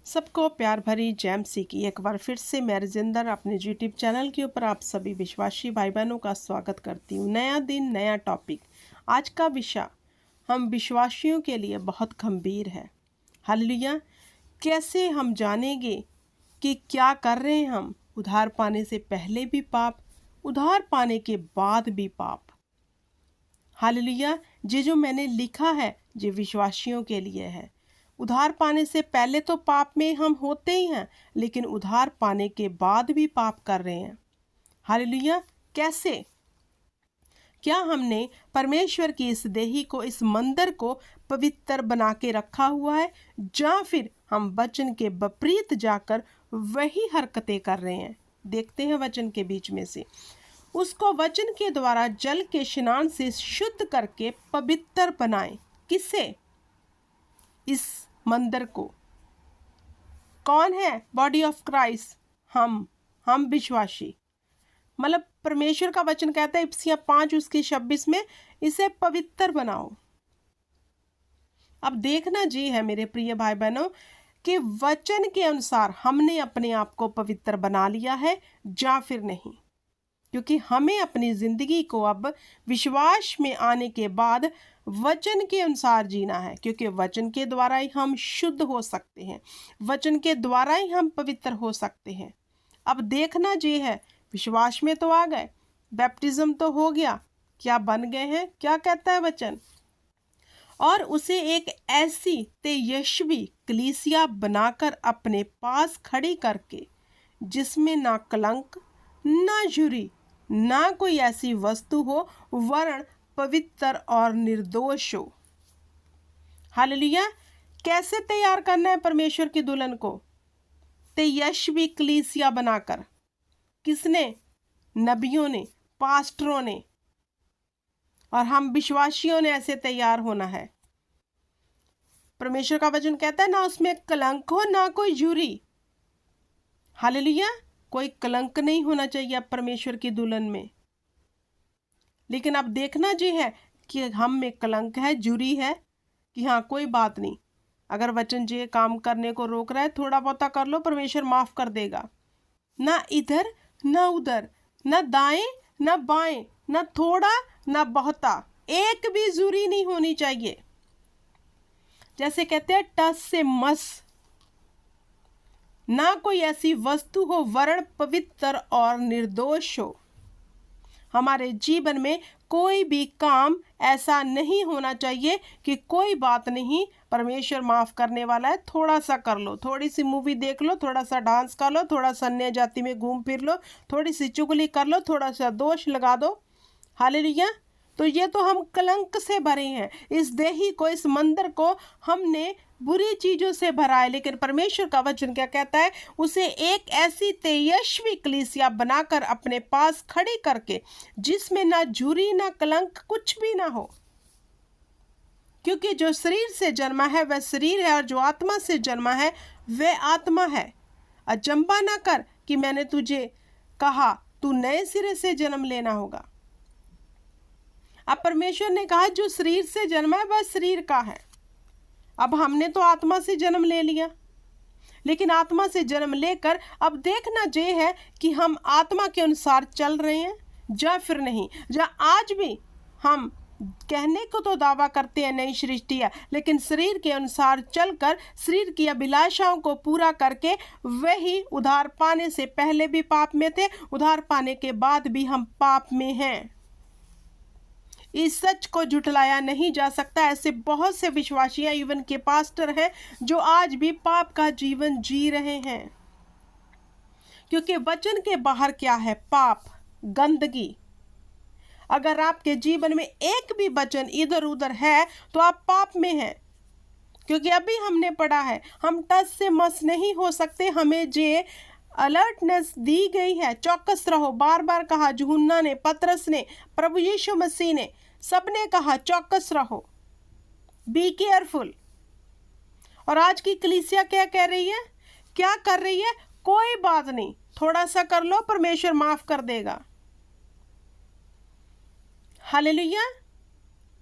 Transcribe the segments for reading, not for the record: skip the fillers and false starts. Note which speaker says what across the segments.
Speaker 1: सबको प्यार भरी जैम सी की एक बार फिर से मैं रजिंदर अपने यूट्यूब चैनल के ऊपर आप सभी विश्वासी भाई बहनों का स्वागत करती हूँ। नया दिन नया टॉपिक। आज का विषय हम विश्वासियों के लिए बहुत गंभीर है। हालेलुया। कैसे हम जानेंगे कि क्या कर रहे हैं हम? उधार पाने से पहले भी पाप, उधार पाने के बाद भी पाप। हालेलुया। ये जो मैंने लिखा है ये विश्वासियों के लिए है। उधार पाने से पहले तो पाप में हम होते ही हैं, लेकिन उधार पाने के बाद भी पाप कर रहे हैं। हालेलुया। कैसे? क्या हमने परमेश्वर की इस देही को, इस मंदिर को पवित्र बना के रखा हुआ है, या फिर हम वचन के विपरीत जाकर वही हरकतें कर रहे हैं? देखते हैं वचन के बीच में से। उसको वचन के द्वारा जल के स्नान से शुद्ध करके पवित्र बनाएं। किसे? इस मंदिर को। कौन है? Body of Christ. हम विश्वासी। मतलब परमेश्वर का वचन कहता है इफिसियों 5:26 में, इसे पवित्र बनाओ। अब देखना जी है मेरे प्रिय भाई बहनों कि वचन के अनुसार हमने अपने आप को पवित्र बना लिया है या फिर नहीं, क्योंकि हमें अपनी जिंदगी को अब विश्वास में आने के बाद वचन के अनुसार जीना है, क्योंकि वचन के द्वारा ही हम शुद्ध हो सकते हैं, वचन के द्वारा ही हम पवित्र हो सकते हैं। अब देखना ये है, विश्वास में तो आ गए, बैप्टिज्म तो हो गया, क्या बन गए हैं? क्या कहता है वचन? और उसे एक ऐसी तेजस्वी कलीसिया बनाकर अपने पास खड़ी करके, जिसमें ना कलंक ना झुर्री ना कोई ऐसी वस्तु हो, वरन पवित्र और निर्दोष हो। हालेलुया। कैसे तैयार करना है परमेश्वर की दुल्हन को? तेजस्वी कलीसिया बनाकर। किसने? नबियों ने, पास्टरों ने, और हम विश्वासियों ने ऐसे तैयार होना है। परमेश्वर का वचन कहता है ना उसमें कलंक हो ना कोई झुर्री। हालेलुया। कोई कलंक नहीं होना चाहिए परमेश्वर की दुल्हन में। लेकिन अब देखना जी है कि हम में कलंक है, झुर्री है, कि हाँ कोई बात नहीं, अगर वचन जी काम करने को रोक रहा है, थोड़ा बहुत कर लो, परमेश्वर माफ कर देगा। ना इधर ना उधर, ना दाएं ना बाएं, ना थोड़ा ना बहुता, एक भी झुर्री नहीं होनी चाहिए। जैसे कहते हैं टस से मस, ना कोई ऐसी वस्तु हो वरन पवित्र और निर्दोष हो। हमारे जीवन में कोई भी काम ऐसा नहीं होना चाहिए कि कोई बात नहीं, परमेश्वर माफ करने वाला है, थोड़ा सा कर लो, थोड़ी सी मूवी देख लो, थोड़ा सा डांस कर लो, थोड़ा सा अन्य जाति में घूम फिर लो, थोड़ी सी चुगली कर लो, थोड़ा सा दोष लगा दो। हालेलुया। तो ये तो हम कलंक से भरे हैं। इस देही को, इस मंदिर को हमने बुरी चीजों से भरा है, लेकिन परमेश्वर का वचन क्या कहता है? उसे एक ऐसी तेजस्वी कलीसिया बनाकर अपने पास खड़ी करके, जिसमें ना झुर्री ना कलंक कुछ भी ना हो। क्योंकि जो शरीर से जन्मा है वह शरीर है, और जो आत्मा से जन्मा है वह आत्मा है। अचंबा ना कर कि मैंने तुझे कहा तू नए सिरे से जन्म लेना होगा। अब परमेश्वर ने कहा जो शरीर से जन्मा है वह शरीर का है। अब हमने तो आत्मा से जन्म ले लिया, लेकिन आत्मा से जन्म लेकर अब देखना ये है कि हम आत्मा के अनुसार चल रहे हैं या फिर नहीं। या आज भी हम कहने को तो दावा करते हैं नई सृष्टि है, लेकिन शरीर के अनुसार चलकर शरीर की अभिलाषाओं को पूरा करके वही उधार पाने से पहले भी पाप में थे, उधार पाने के बाद भी हम पाप में हैं। इस सच को झुठलाया नहीं जा सकता। ऐसे बहुत से विश्वासियां, इवन के पास्टर हैं, जो आज भी पाप का जीवन जी रहे हैं, क्योंकि वचन के बाहर क्या है? पाप, गंदगी। अगर आपके जीवन में एक भी वचन इधर उधर है तो आप पाप में हैं, क्योंकि अभी हमने पढ़ा है हम टस से मस नहीं हो सकते। हमें जे अलर्टनेस दी गई है, चौकस रहो, बार बार कहा। यूहन्ना ने, पतरस ने, प्रभु यीशु मसीह ने, सबने कहा चौकस रहो, बी केयरफुल। और आज की कलीसिया क्या कह रही है? क्या कर रही है? कोई बात नहीं, थोड़ा सा कर लो, परमेश्वर माफ कर देगा। हालेलुया।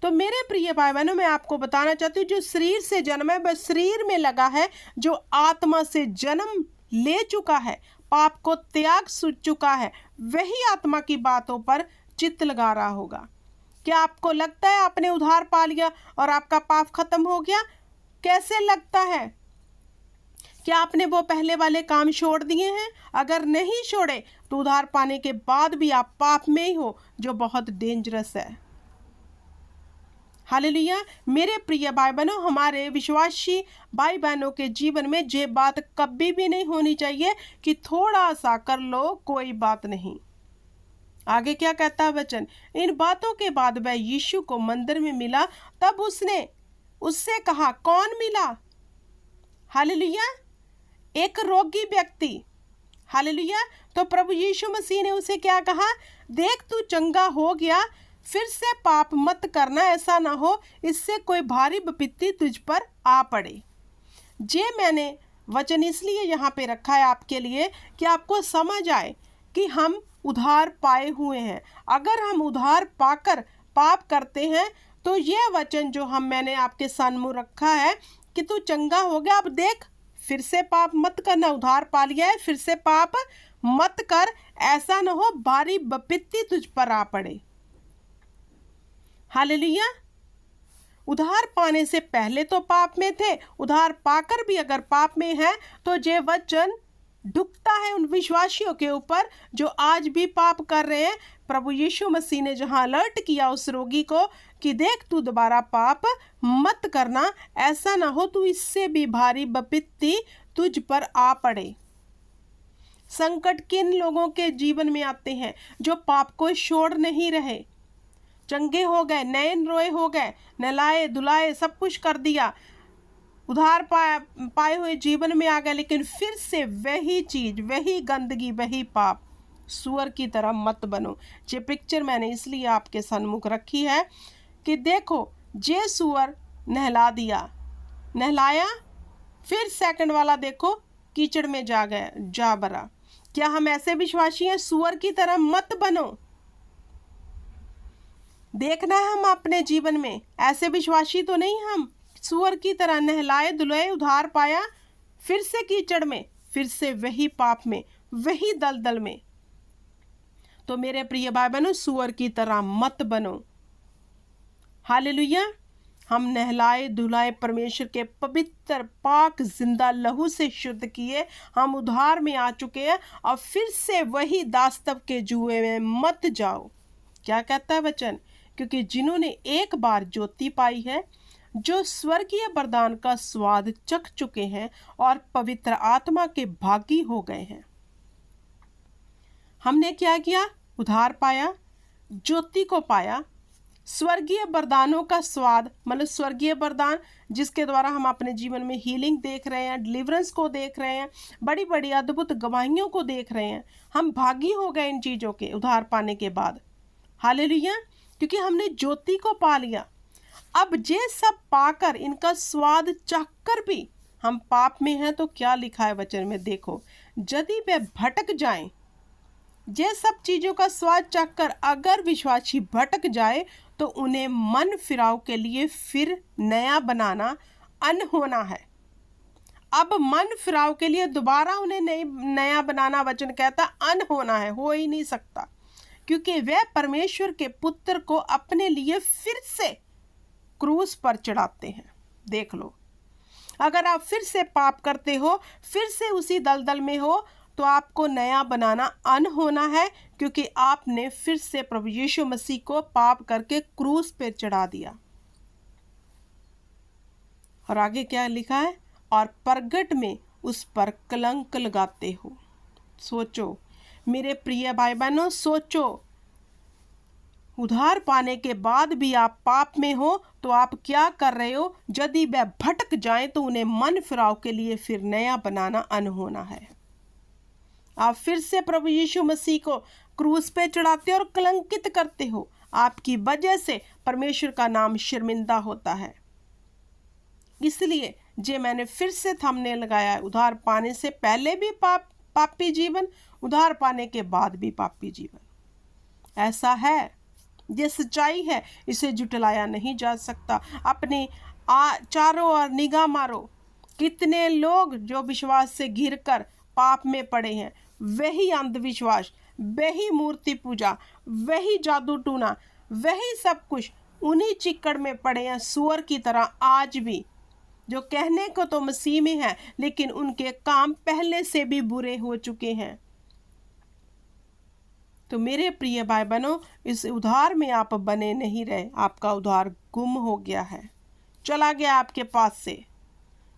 Speaker 1: तो मेरे प्रिय भाई बहनों, मैं आपको बताना चाहती हूँ, जो शरीर से जन्म है वह शरीर में लगा है, जो आत्मा से जन्म ले चुका है, पाप को त्याग सूझ चुका है, वही आत्मा की बातों पर चित्त लगा रहा होगा। क्या आपको लगता है आपने उद्धार पा लिया और आपका पाप खत्म हो गया? कैसे लगता है? क्या आपने वो पहले वाले काम छोड़ दिए हैं? अगर नहीं छोड़े तो उद्धार पाने के बाद भी आप पाप में ही हो, जो बहुत डेंजरस है। हालेलुया। मेरे प्रिय भाई बहनों, हमारे विश्वासी भाई बहनों के जीवन में ये बात कभी भी नहीं होनी चाहिए कि थोड़ा सा कर लो, कोई बात नहीं। आगे क्या कहता है वचन? इन बातों के बाद वह यीशु को मंदिर में मिला, तब उसने उससे कहा, कौन मिला? हालेलुया। एक रोगी व्यक्ति। हालेलुया। तो प्रभु यीशु मसीह ने उसे क्या कहा? देख, तू चंगा हो गया, फिर से पाप मत करना, ऐसा ना हो इससे कोई भारी विपत्ति तुझ पर आ पड़े। जे मैंने वचन इसलिए यहाँ पे रखा है आपके लिए कि आपको समझ आए कि हम उद्धार पाए हुए हैं। अगर हम उद्धार पाकर पाप करते हैं तो ये वचन जो मैंने आपके सामने रखा है कि तू चंगा हो गया, अब देख फिर से पाप मत करना, उद्धार पा लिया है, फिर से पाप मत कर, ऐसा ना हो भारी विपत्ति तुझ पर आ पड़े। हालेलुया। उद्धार पाने से पहले तो पाप में थे, उद्धार पाकर भी अगर पाप में है तो ये वचन ढुकता है उन विश्वासियों के ऊपर जो आज भी पाप कर रहे हैं। प्रभु यीशु मसीह ने जहां अलर्ट किया उस रोगी को कि देख, तू दोबारा पाप मत करना, ऐसा ना हो तू इससे भी भारी विपत्ति तुझ पर आ पड़े। संकट किन लोगों के जीवन में आते हैं? जो पाप को छोड़ नहीं रहे। चंगे हो गए, नए रोए हो गए, नहलाए धुलाए सब कुछ कर दिया, उद्धार पाए हुए जीवन में आ गए, लेकिन फिर से वही चीज, वही गंदगी, वही पाप। सुअर की तरह मत बनो। ये पिक्चर मैंने इसलिए आपके सन्मुख रखी है कि देखो, जे सुअर नहला दिया, नहलाया, फिर सेकंड वाला देखो कीचड़ में जा गया, जा भरा। क्या हम ऐसे विश्वासी हैं? सुअर की तरह मत बनो। देखना है हम अपने जीवन में, ऐसे विश्वासी तो नहीं हम सुअर की तरह नहलाए धुलाए, उद्धार पाया, फिर से कीचड़ में, फिर से वही पाप में, वही दलदल में। तो मेरे प्रिय भाई बहनों, सुअर की तरह मत बनो। हालेलुया। हम नहलाए धुलाए, परमेश्वर के पवित्र पाक जिंदा लहू से शुद्ध किए, हम उद्धार में आ चुके हैं, और फिर से वही दास्तव के जुए में मत जाओ। क्या कहता है वचन? क्योंकि जिन्होंने एक बार ज्योति पाई है, जो स्वर्गीय वरदान का स्वाद चख चुके हैं और पवित्र आत्मा के भागी हो गए हैं। हमने क्या किया? उद्धार पाया, ज्योति को पाया, स्वर्गीय वरदानों का स्वाद, मतलब स्वर्गीय वरदान जिसके द्वारा हम अपने जीवन में हीलिंग देख रहे हैं, डिलीवरेंस को देख रहे हैं, बड़ी बड़ी अद्भुत गवाहियों को देख रहे हैं। हम भागी हो गए इन चीज़ों के उद्धार पाने के बाद। हालेलुया। क्योंकि हमने ज्योति को पा लिया। अब ये सब पाकर, इनका स्वाद चाहकर भी हम पाप में हैं, तो क्या लिखा है वचन में? देखो, यदि वे भटक जाएं, ये सब चीज़ों का स्वाद चाहकर अगर विश्वासी भटक जाए तो उन्हें मन फिराव के लिए फिर नया बनाना अनहोना है। अब मन फिराव के लिए दोबारा उन्हें नया बनाना, वचन कहता अनहोना है, हो ही नहीं सकता, क्योंकि वे परमेश्वर के पुत्र को अपने लिए फिर से क्रूस पर चढ़ाते हैं। देख लो, अगर आप फिर से पाप करते हो, फिर से उसी दलदल में हो, तो आपको नया बनाना अनहोना है, क्योंकि आपने फिर से प्रभु यीशु मसीह को पाप करके क्रूस पर चढ़ा दिया। और आगे क्या लिखा है? और प्रगट में उस पर कलंक लगाते हो। सोचो मेरे प्रिय भाई बहनों, सोचो, उद्धार पाने के बाद भी आप पाप में हो तो आप क्या कर रहे हो? यदि वह भटक जाए तो उन्हें मन फिराव के लिए फिर नया बनाना अनहोना है। आप फिर से प्रभु यीशु मसीह को क्रूस पे चढ़ाते और कलंकित करते हो। आपकी वजह से परमेश्वर का नाम शर्मिंदा होता है। इसलिए जे मैंने फिर से थंबनेल लगाया है, उद्धार पाने से पहले भी पापी जीवन, उद्धार पाने के बाद भी पापी जीवन। ऐसा है, ये सच्चाई है, इसे जुटलाया नहीं जा सकता। अपने चारों ओर निगाह मारो, कितने लोग जो विश्वास से घिरकर पाप में पड़े हैं, वही अंधविश्वास, वही मूर्ति पूजा, वही जादू टूना, वही सब कुछ, उन्हीं चिक्कड़ में पड़े हैं सुअर की तरह आज भी, जो कहने को तो मसीह में है लेकिन उनके काम पहले से भी बुरे हो चुके हैं। तो मेरे प्रिय भाई बहनों, इस उधार में आप बने नहीं रहे, आपका उधार गुम हो गया है, चला गया आपके पास से।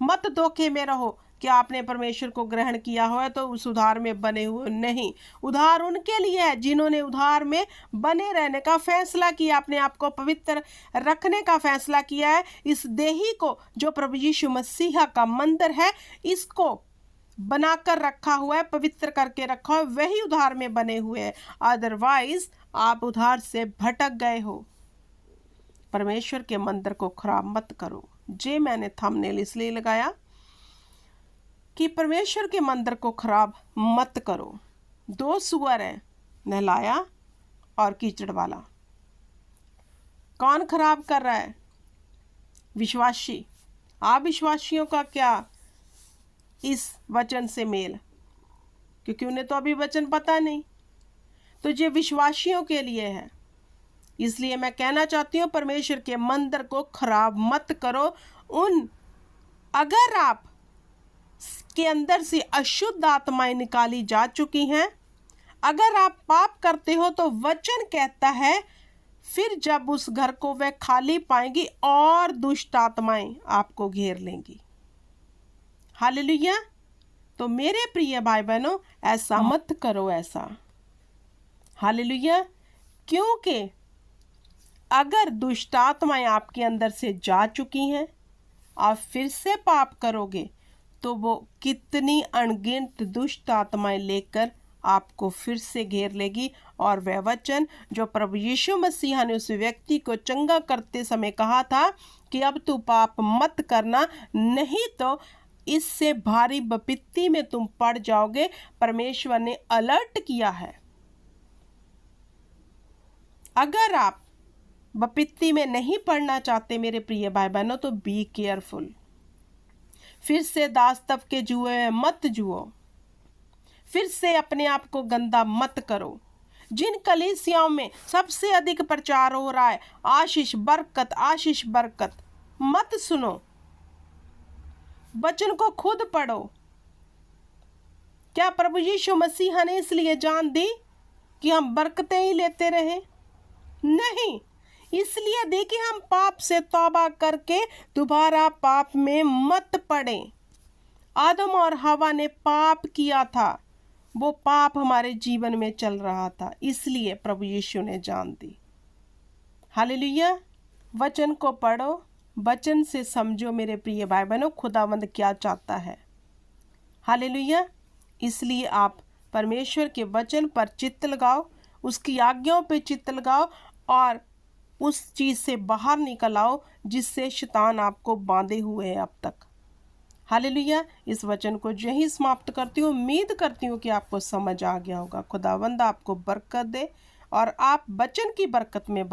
Speaker 1: मत धोखे में रहो कि आपने परमेश्वर को ग्रहण किया हो तो उस उधार में बने हुए नहीं। उधार उनके लिए है जिन्होंने उधार में बने रहने का फैसला किया, अपने आप को पवित्र रखने का फैसला किया है। इस देही को जो प्रभु यीशु मसीह का मंदिर है, इसको बनाकर रखा हुआ है, पवित्र करके रखा हुआ है, वही उधार में बने हुए हैं। अदरवाइज आप उधार से भटक गए हो। परमेश्वर के मंदिर को खराब मत करो। जे मैंने थंबनेल इसलिए लगाया कि परमेश्वर के मंदिर को खराब मत करो। 2 सुअर हैं, नहलाया और कीचड़ वाला। कौन खराब कर रहा है? विश्वासी। आप विश्वासियों का क्या इस वचन से मेल? क्योंकि उन्हें तो अभी वचन पता नहीं, तो ये विश्वासियों के लिए है। इसलिए मैं कहना चाहती हूँ, परमेश्वर के मंदिर को खराब मत करो। अगर आप के अंदर से अशुद्ध आत्माएं निकाली जा चुकी हैं, अगर आप पाप करते हो तो वचन कहता है फिर जब उस घर को वह खाली पाएंगी और दुष्ट आत्माएं आपको घेर लेंगी। हालेलुया। तो मेरे प्रिय भाई बहनों, ऐसा मत करो ऐसा। हालेलुया। क्योंकि अगर दुष्ट आत्माएं आपके अंदर से जा चुकी हैं, आप फिर से पाप करोगे तो वो कितनी अनगिनत दुष्ट आत्माएं लेकर आपको फिर से घेर लेगी। और वह वचन जो प्रभु यीशु मसीह ने उस व्यक्ति को चंगा करते समय कहा था कि अब तू पाप मत करना, नहीं तो इससे भारी विपत्ति में तुम पड़ जाओगे, परमेश्वर ने अलर्ट किया है। अगर आप विपत्ति में नहीं पड़ना चाहते मेरे प्रिय भाई बहनों, तो बी केयरफुल। फिर से दास्तव के जुए में मत जुओ, फिर से अपने आप को गंदा मत करो। जिन कलीसियाओं में सबसे अधिक प्रचार हो रहा है आशीष बरकत, आशीष बरकत, मत सुनो, वचन को खुद पढ़ो। क्या प्रभु यीशु मसीह ने इसलिए जान दी कि हम बरकतें ही लेते रहें? नहीं, इसलिए देखिए हम पाप से तौबा करके दोबारा पाप में मत पड़ें। आदम और हवा ने पाप किया था, वो पाप हमारे जीवन में चल रहा था, इसलिए प्रभु यीशु ने जान दी। हालेलुया। वचन को पढ़ो, वचन से समझो मेरे प्रिय भाई बहनों, खुदावंद क्या चाहता है। हालेलुया। इसलिए आप परमेश्वर के वचन पर चित्त लगाओ, उसकी आज्ञाओं पे चित्त लगाओ और उस चीज़ से बाहर निकल आओ जिससे शैतान आपको बांधे हुए है अब तक। हालेलुया। इस वचन को यही समाप्त करती हूँ। उम्मीद करती हूँ कि आपको समझ आ गया होगा। खुदावंद आपको बरकत दे और आप वचन की बरकत में